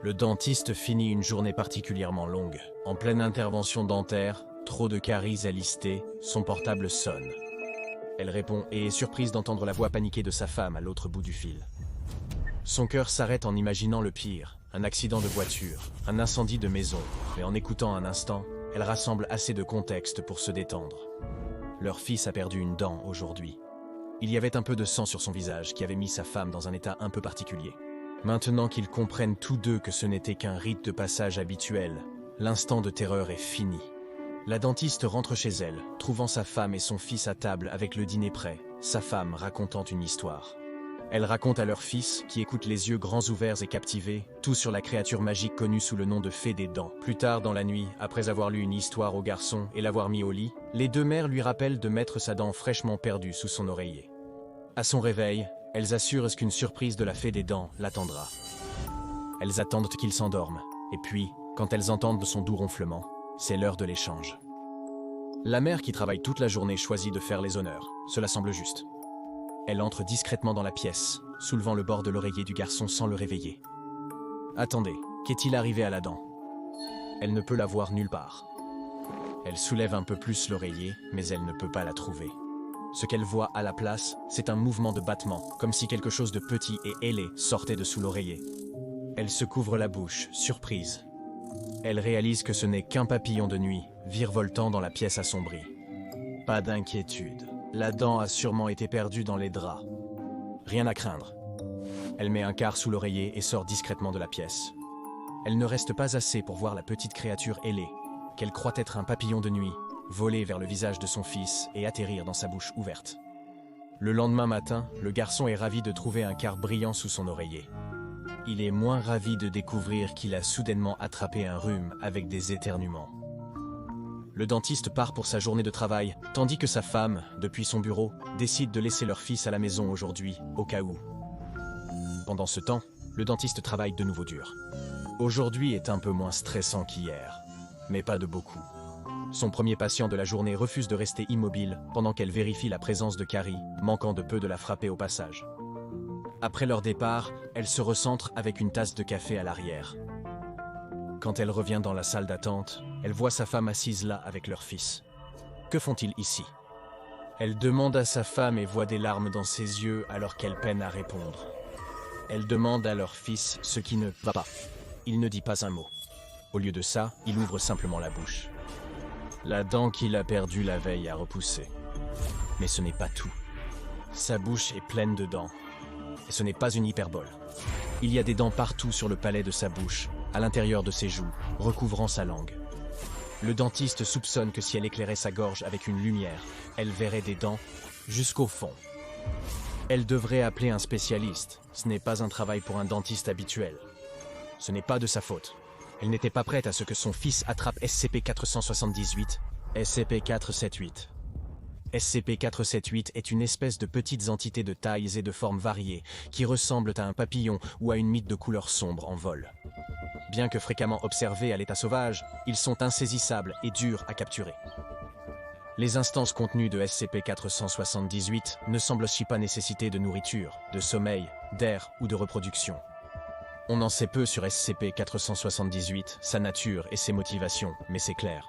Le dentiste finit une journée particulièrement longue. En pleine intervention dentaire, trop de caries à lister, son portable sonne. Elle répond et est surprise d'entendre la voix paniquée de sa femme à l'autre bout du fil. Son cœur s'arrête en imaginant le pire, un accident de voiture, un incendie de maison, mais en écoutant un instant, elle rassemble assez de contexte pour se détendre. Leur fils a perdu une dent aujourd'hui. Il y avait un peu de sang sur son visage qui avait mis sa femme dans un état un peu particulier. Maintenant qu'ils comprennent tous deux que ce n'était qu'un rite de passage habituel, l'instant de terreur est fini. La dentiste rentre chez elle, trouvant sa femme et son fils à table avec le dîner prêt, sa femme racontant une histoire. Elle raconte à leur fils, qui écoute les yeux grands ouverts et captivés, tout sur la créature magique connue sous le nom de Fée des Dents. Plus tard dans la nuit, après avoir lu une histoire au garçon et l'avoir mis au lit, les deux mères lui rappellent de mettre sa dent fraîchement perdue sous son oreiller. À son réveil, elles assurent qu'une surprise de la Fée des Dents l'attendra. Elles attendent qu'il s'endorme, et puis, quand elles entendent son doux ronflement, c'est l'heure de l'échange. La mère qui travaille toute la journée choisit de faire les honneurs, cela semble juste. Elle entre discrètement dans la pièce, soulevant le bord de l'oreiller du garçon sans le réveiller. Attendez, qu'est-il arrivé à la dent? Elle ne peut la voir nulle part. Elle soulève un peu plus l'oreiller, mais elle ne peut pas la trouver. Ce qu'elle voit à la place, c'est un mouvement de battement, comme si quelque chose de petit et ailé sortait de sous l'oreiller. Elle se couvre la bouche, surprise. Elle réalise que ce n'est qu'un papillon de nuit, virevoltant dans la pièce assombrie. Pas d'inquiétude, la dent a sûrement été perdue dans les draps. Rien à craindre. Elle met un quart sous l'oreiller et sort discrètement de la pièce. Elle ne reste pas assez pour voir la petite créature ailée, qu'elle croit être un papillon de nuit, voler vers le visage de son fils et atterrir dans sa bouche ouverte. Le lendemain matin, le garçon est ravi de trouver un quart brillant sous son oreiller. Il est moins ravi de découvrir qu'il a soudainement attrapé un rhume avec des éternuements. Le dentiste part pour sa journée de travail, tandis que sa femme, depuis son bureau, décide de laisser leur fils à la maison aujourd'hui, au cas où. Pendant ce temps, le dentiste travaille de nouveau dur. Aujourd'hui est un peu moins stressant qu'hier, mais pas de beaucoup. Son premier patient de la journée refuse de rester immobile pendant qu'elle vérifie la présence de caries, manquant de peu de la frapper au passage. Après leur départ, elle se recentre avec une tasse de café à l'arrière. Quand elle revient dans la salle d'attente, elle voit sa femme assise là avec leur fils. Que font-ils ici? Elle demande à sa femme et voit des larmes dans ses yeux alors qu'elle peine à répondre. Elle demande à leur fils ce qui ne va pas. Il ne dit pas un mot. Au lieu de ça, il ouvre simplement la bouche. La dent qu'il a perdue la veille a repoussé. Mais ce n'est pas tout. Sa bouche est pleine de dents. Et ce n'est pas une hyperbole. Il y a des dents partout sur le palais de sa bouche, à l'intérieur de ses joues, recouvrant sa langue. Le dentiste soupçonne que si elle éclairait sa gorge avec une lumière, elle verrait des dents jusqu'au fond. Elle devrait appeler un spécialiste. Ce n'est pas un travail pour un dentiste habituel. Ce n'est pas de sa faute. Elle n'était pas prête à ce que son fils attrape SCP-478, SCP-478. SCP-478 est une espèce de petites entités de tailles et de formes variées qui ressemblent à un papillon ou à une mythe de couleur sombre en vol. Bien que fréquemment observés à l'état sauvage, ils sont insaisissables et durs à capturer. Les instances contenues de SCP-478 ne semblent aussi pas nécessiter de nourriture, de sommeil, d'air ou de reproduction. On en sait peu sur SCP-478, sa nature et ses motivations, mais c'est clair.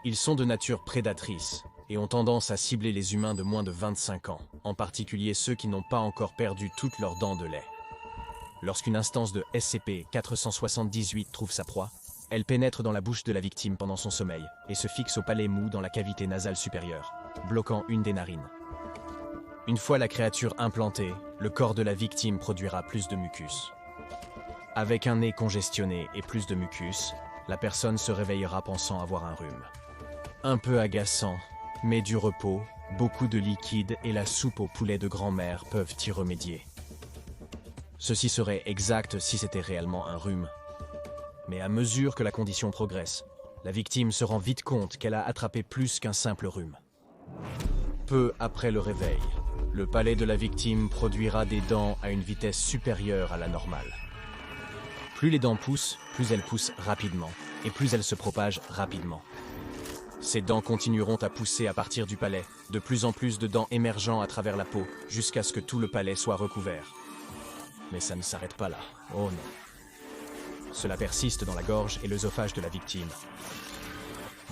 Ils sont de nature prédatrice et ont tendance à cibler les humains de moins de 25 ans, en particulier ceux qui n'ont pas encore perdu toutes leurs dents de lait. Lorsqu'une instance de SCP-478 trouve sa proie, elle pénètre dans la bouche de la victime pendant son sommeil et se fixe au palais mou dans la cavité nasale supérieure, bloquant une des narines. Une fois la créature implantée, le corps de la victime produira plus de mucus. Avec un nez congestionné et plus de mucus, la personne se réveillera pensant avoir un rhume. Un peu agaçant, mais du repos, beaucoup de liquide et la soupe au poulet de grand-mère peuvent y remédier. Ceci serait exact si c'était réellement un rhume. Mais à mesure que la condition progresse, la victime se rend vite compte qu'elle a attrapé plus qu'un simple rhume. Peu après le réveil, le palais de la victime produira des dents à une vitesse supérieure à la normale. Plus les dents poussent, plus elles poussent rapidement, et plus elles se propagent rapidement. Ces dents continueront à pousser à partir du palais, de plus en plus de dents émergeant à travers la peau, jusqu'à ce que tout le palais soit recouvert. Mais ça ne s'arrête pas là. Oh non. Cela persiste dans la gorge et l'œsophage de la victime.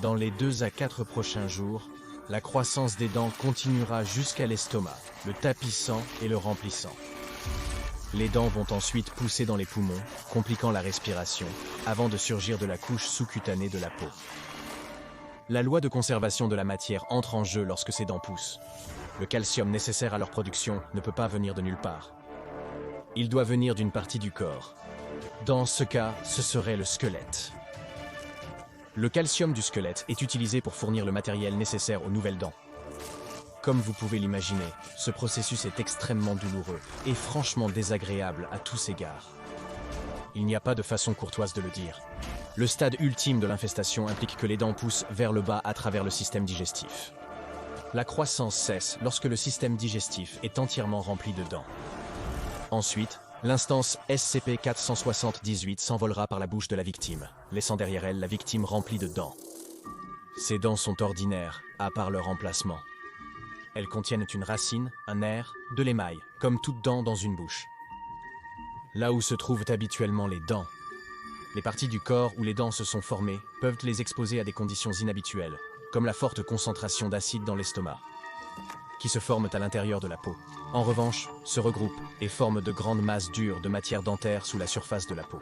Dans les 2 à 4 prochains jours, la croissance des dents continuera jusqu'à l'estomac, le tapissant et le remplissant. Les dents vont ensuite pousser dans les poumons, compliquant la respiration, avant de surgir de la couche sous-cutanée de la peau. La loi de conservation de la matière entre en jeu lorsque ces dents poussent. Le calcium nécessaire à leur production ne peut pas venir de nulle part. Il doit venir d'une partie du corps. Dans ce cas, ce serait le squelette. Le calcium du squelette est utilisé pour fournir le matériel nécessaire aux nouvelles dents. Comme vous pouvez l'imaginer, ce processus est extrêmement douloureux et franchement désagréable à tous égards. Il n'y a pas de façon courtoise de le dire. Le stade ultime de l'infestation implique que les dents poussent vers le bas à travers le système digestif. La croissance cesse lorsque le système digestif est entièrement rempli de dents. Ensuite, l'instance SCP-478 s'envolera par la bouche de la victime, laissant derrière elle la victime remplie de dents. Ces dents sont ordinaires, à part leur emplacement. Elles contiennent une racine, un nerf, de l'émail, comme toute dent dans une bouche. Là où se trouvent habituellement les dents, les parties du corps où les dents se sont formées peuvent les exposer à des conditions inhabituelles, comme la forte concentration d'acide dans l'estomac, qui se forment à l'intérieur de la peau. En revanche, se regroupent et forment de grandes masses dures de matière dentaire sous la surface de la peau.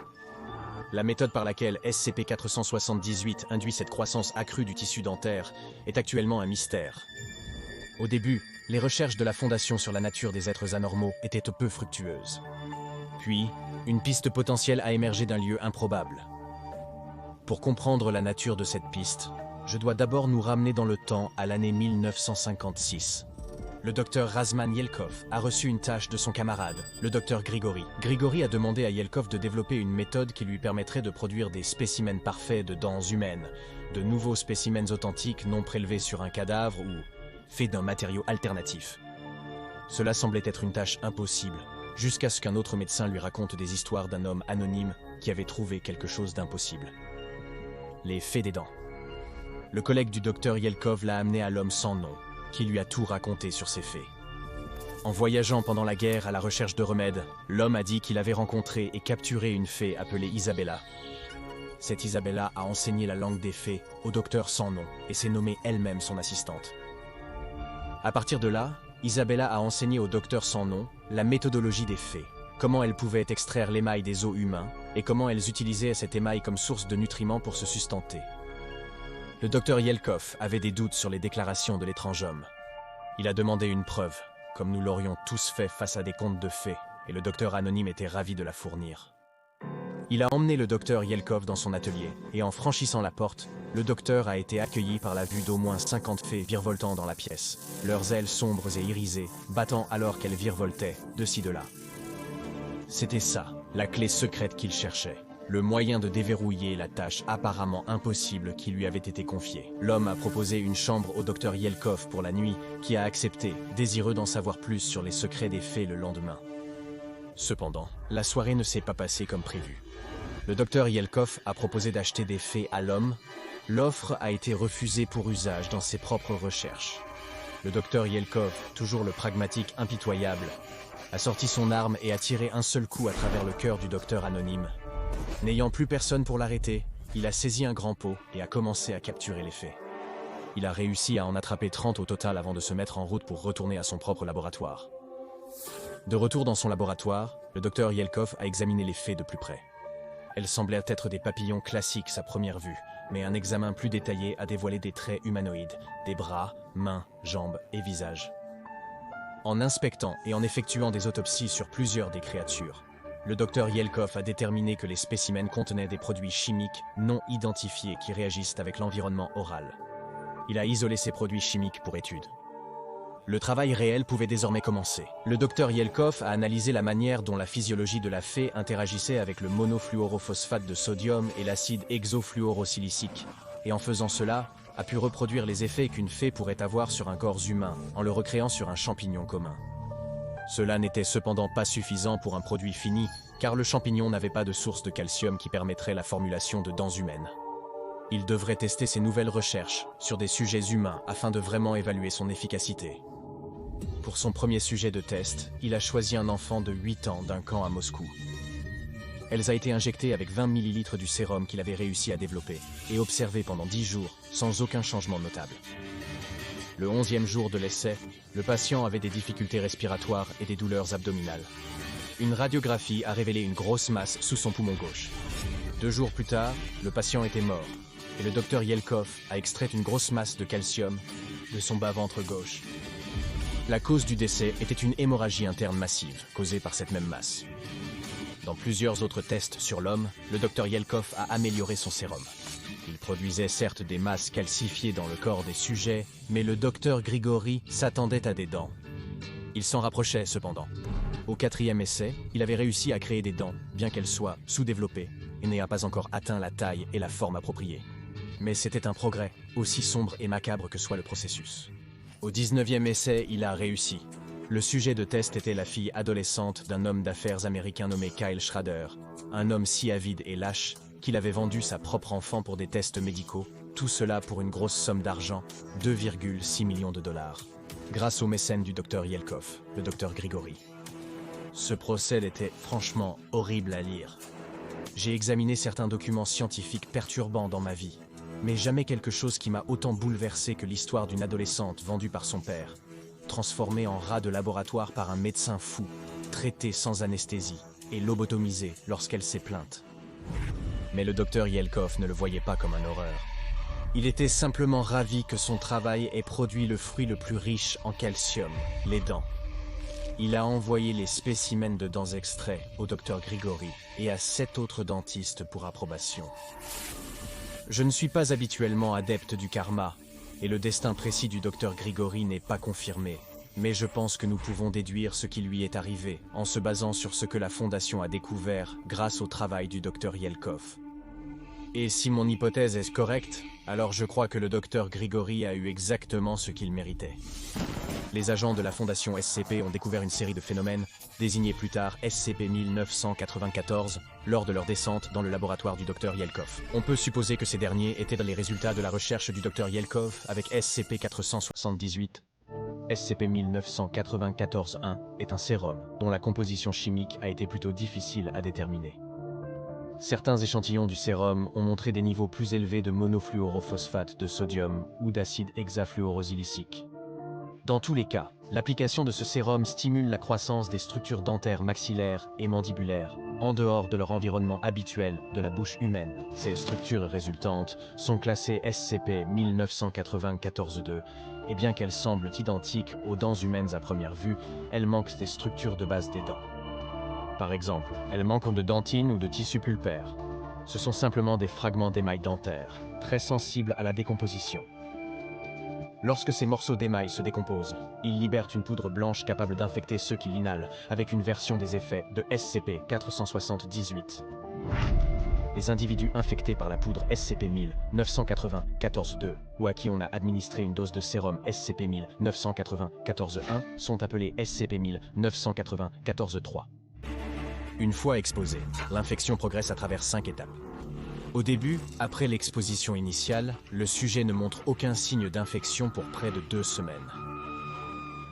La méthode par laquelle SCP-478 induit cette croissance accrue du tissu dentaire est actuellement un mystère. Au début, les recherches de la Fondation sur la nature des êtres anormaux étaient peu fructueuses. Puis, une piste potentielle a émergé d'un lieu improbable. Pour comprendre la nature de cette piste, je dois d'abord nous ramener dans le temps à l'année 1956. Le docteur Razman Yelkov a reçu une tâche de son camarade, le docteur Grigori. Grigori a demandé à Yelkov de développer une méthode qui lui permettrait de produire des spécimens parfaits de dents humaines, de nouveaux spécimens authentiques non prélevés sur un cadavre ou faits d'un matériau alternatif. Cela semblait être une tâche impossible, jusqu'à ce qu'un autre médecin lui raconte des histoires d'un homme anonyme qui avait trouvé quelque chose d'impossible. Les fées des dents. Le collègue du docteur Yelkov l'a amené à l'homme sans nom, qui lui a tout raconté sur ces fées. En voyageant pendant la guerre à la recherche de remèdes, l'homme a dit qu'il avait rencontré et capturé une fée appelée Isabella. Cette Isabella a enseigné la langue des fées au docteur sans nom et s'est nommée elle-même son assistante. À partir de là, Isabella a enseigné au docteur sans nom la méthodologie des fées, comment elles pouvaient extraire l'émail des os humains et comment elles utilisaient cet émail comme source de nutriments pour se sustenter. Le docteur Yelkov avait des doutes sur les déclarations de l'étrange homme. Il a demandé une preuve, comme nous l'aurions tous fait face à des contes de fées, et le docteur anonyme était ravi de la fournir. Il a emmené le docteur Yelkov dans son atelier, et en franchissant la porte, le docteur a été accueilli par la vue d'au moins 50 fées virevoltant dans la pièce, leurs ailes sombres et irisées, battant alors qu'elles virevoltaient, de ci de là. C'était ça, la clé secrète qu'il cherchait. Le moyen de déverrouiller la tâche apparemment impossible qui lui avait été confiée. L'homme a proposé une chambre au docteur Yelkov pour la nuit, qui a accepté, désireux d'en savoir plus sur les secrets des fées le lendemain. Cependant, la soirée ne s'est pas passée comme prévu. Le docteur Yelkov a proposé d'acheter des fées à l'homme. L'offre a été refusée pour usage dans ses propres recherches. Le docteur Yelkov, toujours le pragmatique impitoyable, a sorti son arme et a tiré un seul coup à travers le cœur du docteur anonyme. N'ayant plus personne pour l'arrêter, il a saisi un grand pot et a commencé à capturer les fées. Il a réussi à en attraper 30 au total avant de se mettre en route pour retourner à son propre laboratoire. De retour dans son laboratoire, le docteur Yelkov a examiné les fées de plus près. Elles semblaient être des papillons classiques à première vue, mais un examen plus détaillé a dévoilé des traits humanoïdes, des bras, mains, jambes et visages. En inspectant et en effectuant des autopsies sur plusieurs des créatures, le docteur Yelkov a déterminé que les spécimens contenaient des produits chimiques non identifiés qui réagissent avec l'environnement oral. Il a isolé ces produits chimiques pour étude. Le travail réel pouvait désormais commencer. Le docteur Yelkov a analysé la manière dont la physiologie de la fée interagissait avec le monofluorophosphate de sodium et l'acide hexafluorosilicique, et en faisant cela, a pu reproduire les effets qu'une fée pourrait avoir sur un corps humain en le recréant sur un champignon commun. Cela n'était cependant pas suffisant pour un produit fini, car le champignon n'avait pas de source de calcium qui permettrait la formulation de dents humaines. Il devrait tester ses nouvelles recherches sur des sujets humains afin de vraiment évaluer son efficacité. Pour son premier sujet de test, il a choisi un enfant de 8 ans d'un camp à Moscou. Elle a été injectée avec 20 ml du sérum qu'il avait réussi à développer et observée pendant 10 jours sans aucun changement notable. Le 11e jour de l'essai, le patient avait des difficultés respiratoires et des douleurs abdominales. Une radiographie a révélé une grosse masse sous son poumon gauche. 2 jours plus tard, le patient était mort et le docteur Yelkov a extrait une grosse masse de calcium de son bas-ventre gauche. La cause du décès était une hémorragie interne massive causée par cette même masse. Dans plusieurs autres tests sur l'homme, le docteur Yelkov a amélioré son sérum. Il produisait certes des masses calcifiées dans le corps des sujets, mais le docteur Grigori s'attendait à des dents. Il s'en rapprochait cependant. Au 4e essai, il avait réussi à créer des dents, bien qu'elles soient sous-développées, et n'ayant pas encore atteint la taille et la forme appropriées. Mais c'était un progrès, aussi sombre et macabre que soit le processus. Au 19e essai, il a réussi. Le sujet de test était la fille adolescente d'un homme d'affaires américain nommé Kyle Schrader, un homme si avide et lâche qu'il avait vendu sa propre enfant pour des tests médicaux, tout cela pour une grosse somme d'argent, 2,6 millions de dollars, grâce au mécène du docteur Yelkov, le docteur Grigori. Ce procès était franchement horrible à lire. J'ai examiné certains documents scientifiques perturbants dans ma vie, mais jamais quelque chose qui m'a autant bouleversé que l'histoire d'une adolescente vendue par son père, transformée en rat de laboratoire par un médecin fou, traitée sans anesthésie et lobotomisée lorsqu'elle s'est plainte. Mais le docteur Yelkov ne le voyait pas comme une horreur. Il était simplement ravi que son travail ait produit le fruit le plus riche en calcium, les dents. Il a envoyé les spécimens de dents extraits au docteur Grigori et à 7 autres dentistes pour approbation. Je ne suis pas habituellement adepte du karma, et le destin précis du docteur Grigori n'est pas confirmé, mais je pense que nous pouvons déduire ce qui lui est arrivé en se basant sur ce que la Fondation a découvert grâce au travail du docteur Yelkov. Et si mon hypothèse est correcte, alors je crois que le docteur Grigori a eu exactement ce qu'il méritait. Les agents de la Fondation SCP ont découvert une série de phénomènes, désignés plus tard SCP-1994, lors de leur descente dans le laboratoire du docteur Yelkov. On peut supposer que ces derniers étaient les résultats de la recherche du docteur Yelkov avec SCP-478. SCP-1994-1 est un sérum dont la composition chimique a été plutôt difficile à déterminer. Certains échantillons du sérum ont montré des niveaux plus élevés de monofluorophosphate de sodium ou d'acide hexafluorosilicique. Dans tous les cas, l'application de ce sérum stimule la croissance des structures dentaires maxillaires et mandibulaires, en dehors de leur environnement habituel de la bouche humaine. Ces structures résultantes sont classées SCP-1994-2, et bien qu'elles semblent identiques aux dents humaines à première vue, elles manquent des structures de base des dents. Par exemple, elles manquent de dentine ou de tissu pulpaire. Ce sont simplement des fragments d'émail dentaire, très sensibles à la décomposition. Lorsque ces morceaux d'émail se décomposent, ils libèrent une poudre blanche capable d'infecter ceux qui l'inhalent, avec une version des effets de SCP-478. Les individus infectés par la poudre SCP-1994-2 ou à qui on a administré une dose de sérum SCP-1994-1 sont appelés SCP-1994-3. Une fois exposé, l'infection progresse à travers 5 étapes. Au début, après l'exposition initiale, le sujet ne montre aucun signe d'infection pour près de 2 semaines.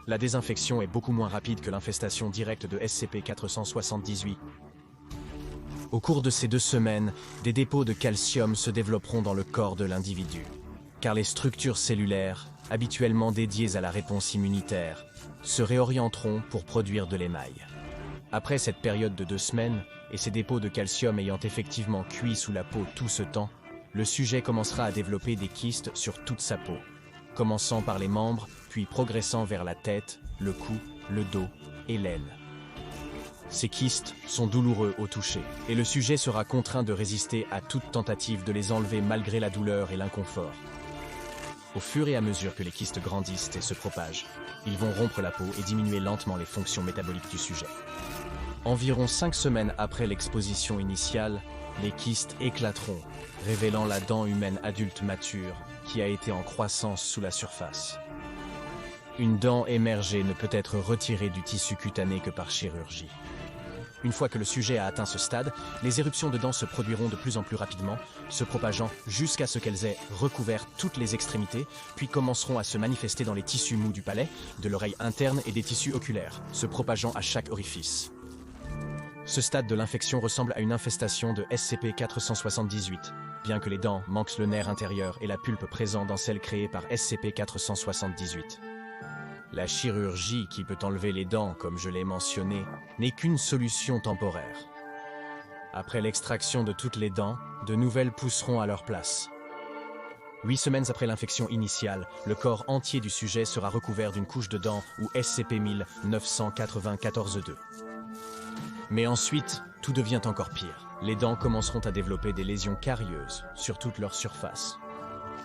La désinfection est beaucoup moins rapide que l'infestation directe de SCP-478. Au cours de ces 2 semaines, des dépôts de calcium se développeront dans le corps de l'individu, car les structures cellulaires, habituellement dédiées à la réponse immunitaire, se réorienteront pour produire de l'émail. Après cette période de 2 semaines, et ces dépôts de calcium ayant effectivement cuit sous la peau tout ce temps, le sujet commencera à développer des kystes sur toute sa peau, commençant par les membres, puis progressant vers la tête, le cou, le dos et l'aile. Ces kystes sont douloureux au toucher, et le sujet sera contraint de résister à toute tentative de les enlever malgré la douleur et l'inconfort. Au fur et à mesure que les kystes grandissent et se propagent, ils vont rompre la peau et diminuer lentement les fonctions métaboliques du sujet. Environ 5 semaines après l'exposition initiale, les kystes éclateront, révélant la dent humaine adulte mature qui a été en croissance sous la surface. Une dent émergée ne peut être retirée du tissu cutané que par chirurgie. Une fois que le sujet a atteint ce stade, les éruptions de dents se produiront de plus en plus rapidement, se propageant jusqu'à ce qu'elles aient recouvert toutes les extrémités, puis commenceront à se manifester dans les tissus mous du palais, de l'oreille interne et des tissus oculaires, se propageant à chaque orifice. Ce stade de l'infection ressemble à une infestation de SCP-478, bien que les dents manquent le nerf intérieur et la pulpe présent dans celle créée par SCP-478. La chirurgie qui peut enlever les dents, comme je l'ai mentionné, n'est qu'une solution temporaire. Après l'extraction de toutes les dents, de nouvelles pousseront à leur place. 8 semaines après l'infection initiale, le corps entier du sujet sera recouvert d'une couche de dents ou SCP-1994-2. Mais ensuite, tout devient encore pire. Les dents commenceront à développer des lésions carieuses sur toute leur surface.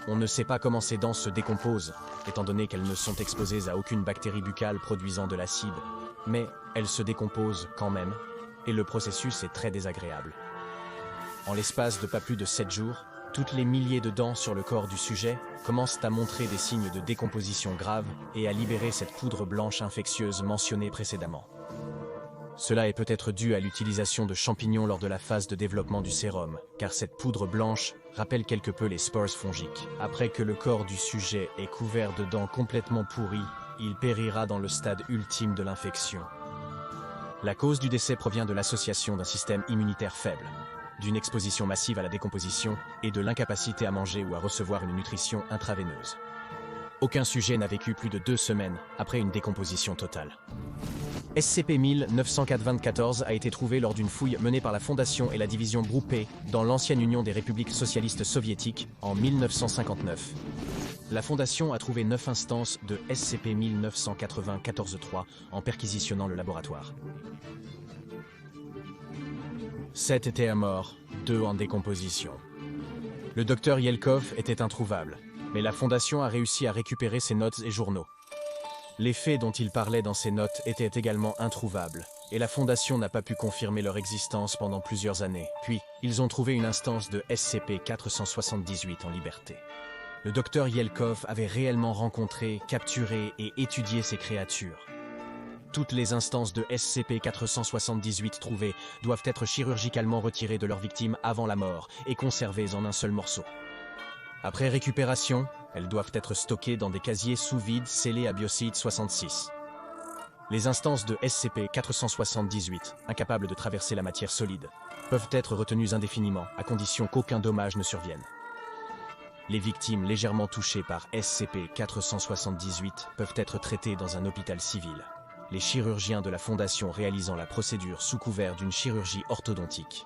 On ne sait pas comment ces dents se décomposent, étant donné qu'elles ne sont exposées à aucune bactérie buccale produisant de l'acide, mais elles se décomposent quand même, et le processus est très désagréable. En l'espace de pas plus de 7 jours, toutes les milliers de dents sur le corps du sujet commencent à montrer des signes de décomposition grave et à libérer cette poudre blanche infectieuse mentionnée précédemment. Cela est peut-être dû à l'utilisation de champignons lors de la phase de développement du sérum, car cette poudre blanche rappelle quelque peu les spores fongiques. Après que le corps du sujet est couvert de dents complètement pourries, il périra dans le stade ultime de l'infection. La cause du décès provient de l'association d'un système immunitaire faible, d'une exposition massive à la décomposition et de l'incapacité à manger ou à recevoir une nutrition intraveineuse. Aucun sujet n'a vécu plus de 2 semaines après une décomposition totale. SCP-1994 a été trouvé lors d'une fouille menée par la Fondation et la division Brouppe dans l'ancienne Union des républiques socialistes soviétiques en 1959. La Fondation a trouvé 9 instances de SCP-1994-3 en perquisitionnant le laboratoire. 7 étaient à mort, 2 en décomposition. Le docteur Yelkov était introuvable, mais la Fondation a réussi à récupérer ses notes et journaux. Les faits dont il parlait dans ses notes étaient également introuvables, et la Fondation n'a pas pu confirmer leur existence pendant plusieurs années. Puis, ils ont trouvé une instance de SCP-478 en liberté. Le docteur Yelkov avait réellement rencontré, capturé et étudié ces créatures. Toutes les instances de SCP-478 trouvées doivent être chirurgicalement retirées de leurs victimes avant la mort et conservées en un seul morceau. Après récupération, elles doivent être stockées dans des casiers sous vide scellés à biocide 66. Les instances de SCP-478, incapables de traverser la matière solide, peuvent être retenues indéfiniment, à condition qu'aucun dommage ne survienne. Les victimes légèrement touchées par SCP-478 peuvent être traitées dans un hôpital civil, les chirurgiens de la Fondation réalisant la procédure sous couvert d'une chirurgie orthodontique.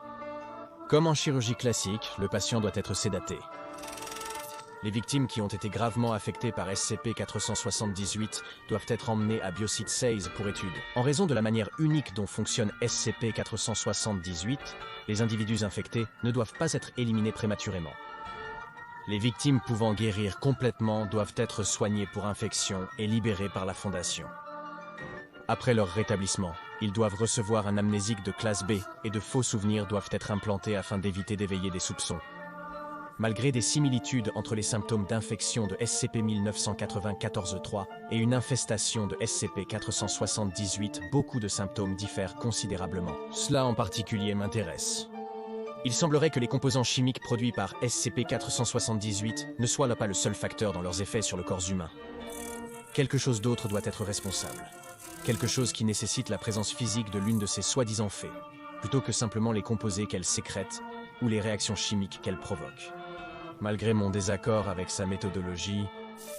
Comme en chirurgie classique, le patient doit être sédaté. Les victimes qui ont été gravement affectées par SCP-478 doivent être emmenées à Biocide 16 pour étude. En raison de la manière unique dont fonctionne SCP-478, les individus infectés ne doivent pas être éliminés prématurément. Les victimes pouvant guérir complètement doivent être soignées pour infection et libérées par la Fondation. Après leur rétablissement, ils doivent recevoir un amnésique de classe B et de faux souvenirs doivent être implantés afin d'éviter d'éveiller des soupçons. Malgré des similitudes entre les symptômes d'infection de SCP-1994-3 et une infestation de SCP-478, beaucoup de symptômes diffèrent considérablement. Cela en particulier m'intéresse. Il semblerait que les composants chimiques produits par SCP-478 ne soient là pas le seul facteur dans leurs effets sur le corps humain. Quelque chose d'autre doit être responsable. Quelque chose qui nécessite la présence physique de l'une de ces soi-disant faits, plutôt que simplement les composés qu'elle sécrète ou les réactions chimiques qu'elle provoque. Malgré mon désaccord avec sa méthodologie,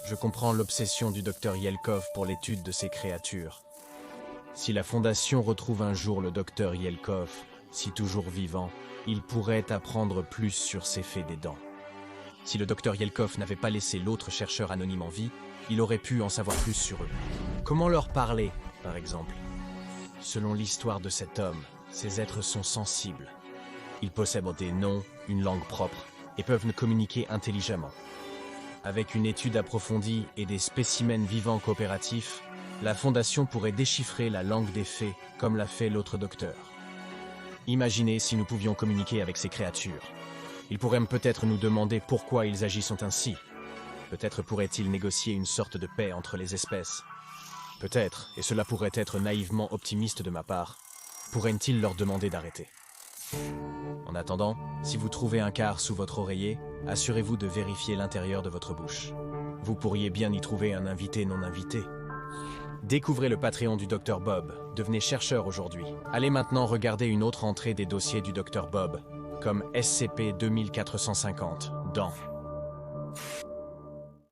je comprends l'obsession du Dr Yelkov pour l'étude de ces créatures. Si la Fondation retrouve un jour le Dr Yelkov, si toujours vivant, il pourrait apprendre plus sur ces faits des dents. Si le Dr Yelkov n'avait pas laissé l'autre chercheur anonyme en vie, il aurait pu en savoir plus sur eux. Comment leur parler, par exemple? Selon l'histoire de cet homme, ces êtres sont sensibles. Ils possèdent des noms, une langue propre, et peuvent communiquer intelligemment. Avec une étude approfondie et des spécimens vivants coopératifs, la Fondation pourrait déchiffrer la langue des fées, comme l'a fait l'autre docteur. Imaginez si nous pouvions communiquer avec ces créatures. Ils pourraient peut-être nous demander pourquoi ils agissent ainsi. Peut-être pourraient-ils négocier une sorte de paix entre les espèces. Peut-être, et cela pourrait être naïvement optimiste de ma part, pourraient-ils leur demander d'arrêter. En attendant, si vous trouvez un quart sous votre oreiller, assurez-vous de vérifier l'intérieur de votre bouche. Vous pourriez bien y trouver un invité non invité. Découvrez le Patreon du Dr Bob, devenez chercheur aujourd'hui. Allez maintenant regarder une autre entrée des dossiers du Dr Bob, comme SCP-2450, dans